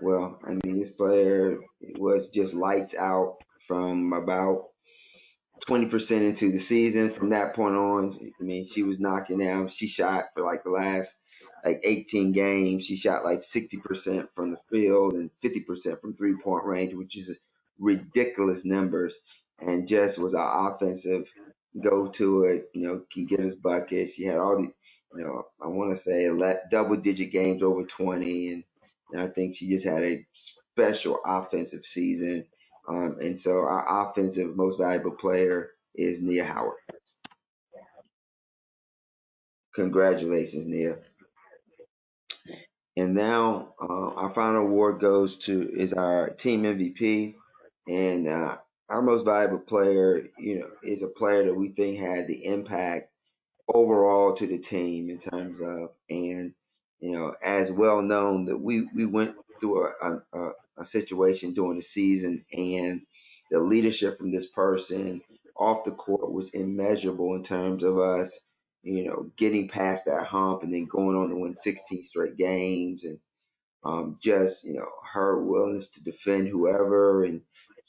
A: Well, I mean, this player was just lights out from about 20% into the season. From that point on, I mean, she was knocking down. She shot for like the last 18 games. She shot like 60% from the field and 50% from 3-point range, which is ridiculous numbers. and just was our offensive go to it. Can get us buckets. She had all the, I want to say double digit games over 20, and I think she just had a special offensive season. And so our offensive most valuable player is Nia Howard. Congratulations, Nia. And now our final award is our team MVP, and our most valuable player, is a player that we think had the impact overall to the team in terms of, and as well known that we went through a situation during the season, and the leadership from this person off the court was immeasurable in terms of us getting past that hump and then going on to win 16 straight games, and just her willingness to defend whoever, and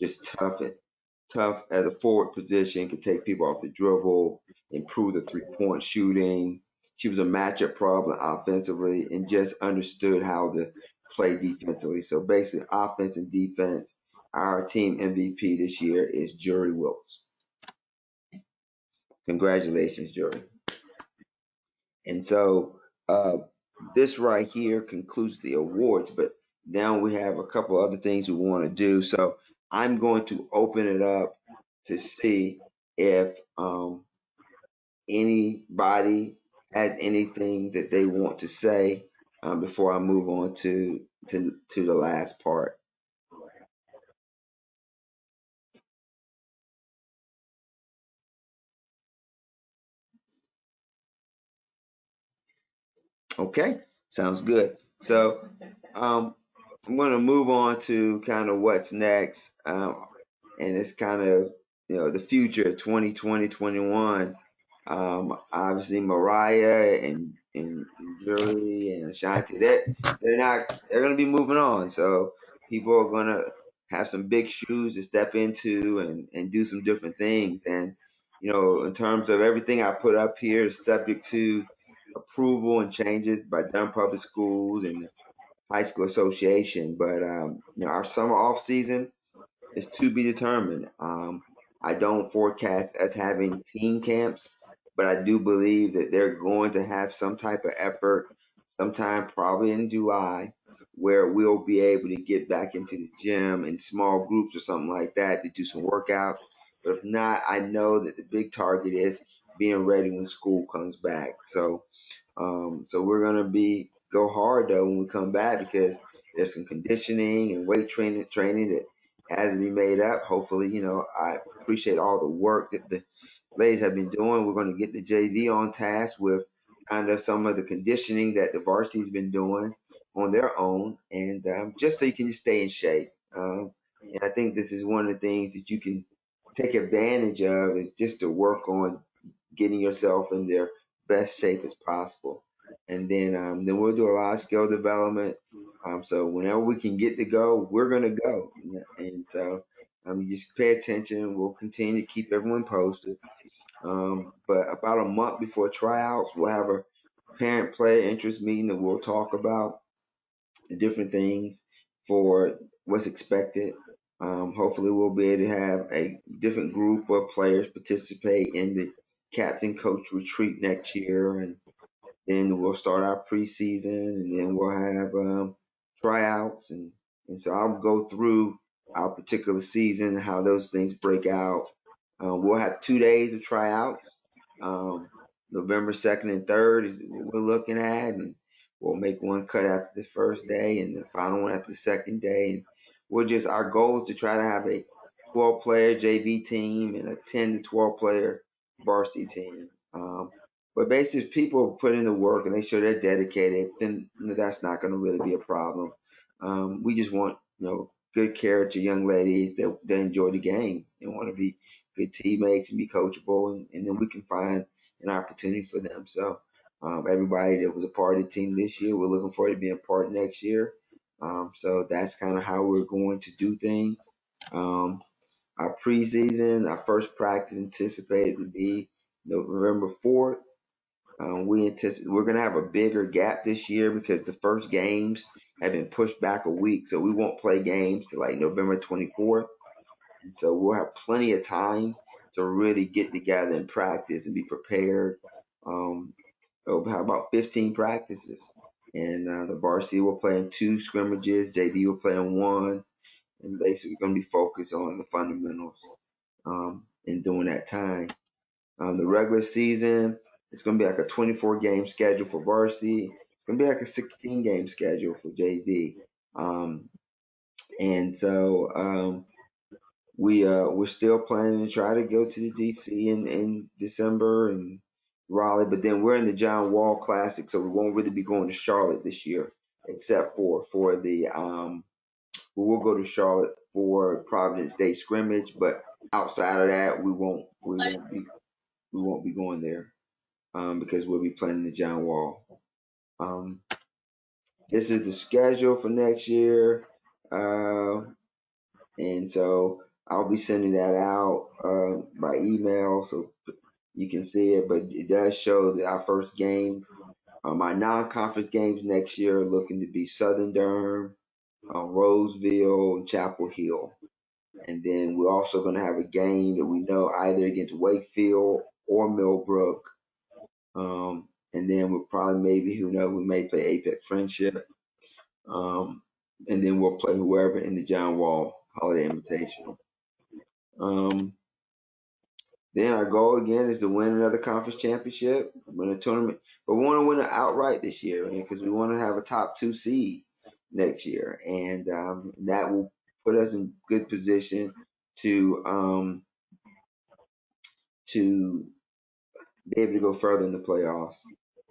A: just tough as a forward position, could take people off the dribble, improve the 3-point shooting. She was a matchup problem offensively and just understood how to play defensively. So basically, offense and defense. Our team MVP this year is Jury Wilkes. Congratulations, Jury. And so this right here concludes the awards, but now we have a couple other things we want to do. So I'm going to open it up to see if anybody has anything that they want to say before I move on to the last part. Okay, sounds good. So I'm going to move on to kind of what's next, and it's kind of the future, 2020, 21. Obviously Mariah and Julie and Ashanti, they're going to be moving on. So people are going to have some big shoes to step into and do some different things. And in terms of everything I put up here is subject to approval and changes by Durham Public Schools and the High School Association. But our summer off season is to be determined. I don't forecast us having team camps, but I do believe that they're going to have some type of effort sometime probably in July where we'll be able to get back into the gym in small groups or something like that to do some workouts. But if not, I know that the big target is being ready when school comes back. So we're gonna go hard though when we come back, because there's some conditioning and weight training that has to be made up. Hopefully, I appreciate all the work that the ladies have been doing. We're going to get the JV on task with kind of some of the conditioning that the varsity's been doing on their own, and just so you can stay in shape. And I think this is one of the things that you can take advantage of, is just to work on getting yourself in their best shape as possible. And then we'll do a lot of skill development. So whenever we can get to go, we're gonna go. And so you just pay attention. We'll continue to keep everyone posted. But about a month before tryouts, we'll have a parent player interest meeting that we'll talk about the different things for what's expected. Hopefully, we'll be able to have a different group of players participate in the captain coach retreat next year, and then we'll start our preseason, and then we'll have tryouts, and so I'll go through our particular season, how those things break out. We'll have 2 days of tryouts. November 2nd and 3rd is what we're looking at, and we'll make one cut after the first day and the final one after the second day. And our goal is to try to have a 12-player JV team and a 10 to 12-player varsity team. But basically, if people put in the work and they show they're dedicated, then that's not going to really be a problem. We just want good character young ladies that enjoy the game and want to be good teammates and be coachable, and then we can find an opportunity for them. So everybody that was a part of the team this year, we're looking forward to being a part next year. So that's kind of how we're going to do things. Our preseason, our first practice anticipated to be November 4th. We're going to have a bigger gap this year because the first games have been pushed back a week, so we won't play games till like November 24th. And so we'll have plenty of time to really get together and practice and be prepared. We'll have about 15 practices, and the varsity will play in 2 scrimmages. JV will play in 1, and basically going to be focused on the fundamentals in during that time. The regular season, it's going to be like a 24-game schedule for varsity. It's going to be like a 16-game schedule for JV. And so we're still planning to try to go to the DC in December and Raleigh, but then we're in the John Wall Classic, so we won't really be going to Charlotte this year, except for the we will go to Charlotte for Providence Day scrimmage, but outside of that, we won't be going there because we'll be playing the John Wall. This is the schedule for next year, and so I'll be sending that out by email so you can see it. But it does show that our first game, my non-conference games next year, are looking to be Southern Durham, Roseville, and Chapel Hill. And then we're also going to have a game that we know either against Wakefield or Millbrook. And then we'll probably we may play Apex Friendship. And then we'll play whoever in the John Wall Holiday Invitational. Then our goal again is to win another conference championship, win a tournament. But we want to win it outright this year because we want to have a top 2 seed next year. And that will put us in good position to be able to go further in the playoffs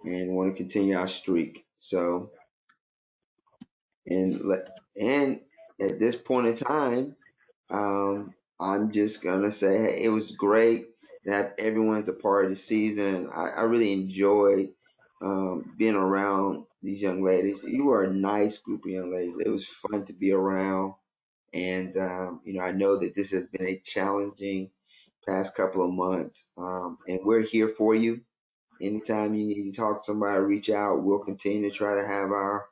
A: and want to continue our streak. So, and at this point in time, I'm just gonna say, hey, it was great to have everyone at the part of the season. I really enjoyed being around these young ladies. You were a nice group of young ladies. It was fun to be around, and I know that this has been a challenging past couple of months, and we're here for you. Anytime you need to talk to somebody, reach out. We'll continue to try to have our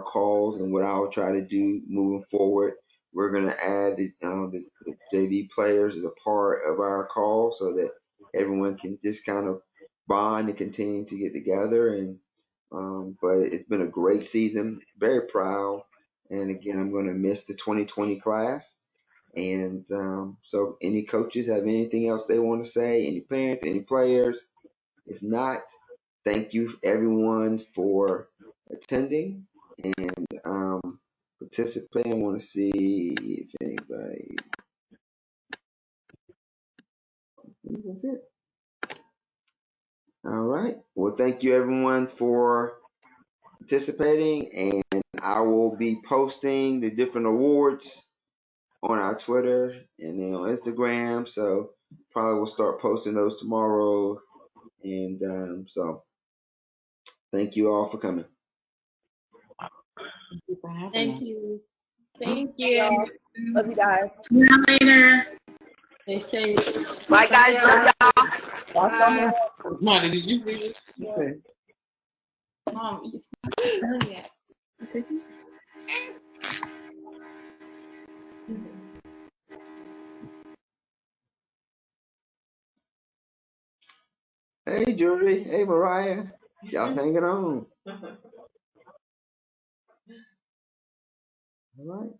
A: calls, and what I'll try to do moving forward, we're going to add the JV players as a part of our call so that everyone can just kind of bond and continue to get together. And but it's been a great season. Very proud. And again, I'm going to miss the 2020 class. And so any coaches have anything else they want to say? Any parents, any players? If not, thank you everyone for attending and participating. I want to see if anybody. That's it. All right. Well, thank you everyone for participating, and I will be posting the different awards on our Twitter and then on Instagram. So probably we'll start posting those tomorrow. And so thank you all for coming.
U: Thank you for having
F: Thank
U: us.
F: you.
E: Thank you. Love you guys.
D: See you later.
F: They say.
D: Bye, guys. Love y'all.
F: Bye.
O: Mom, did you see this?
A: Okay.
O: Mom, it's not done yet. You see?
A: Hey, Jury. Hey, Mariah. Y'all hanging on. All right.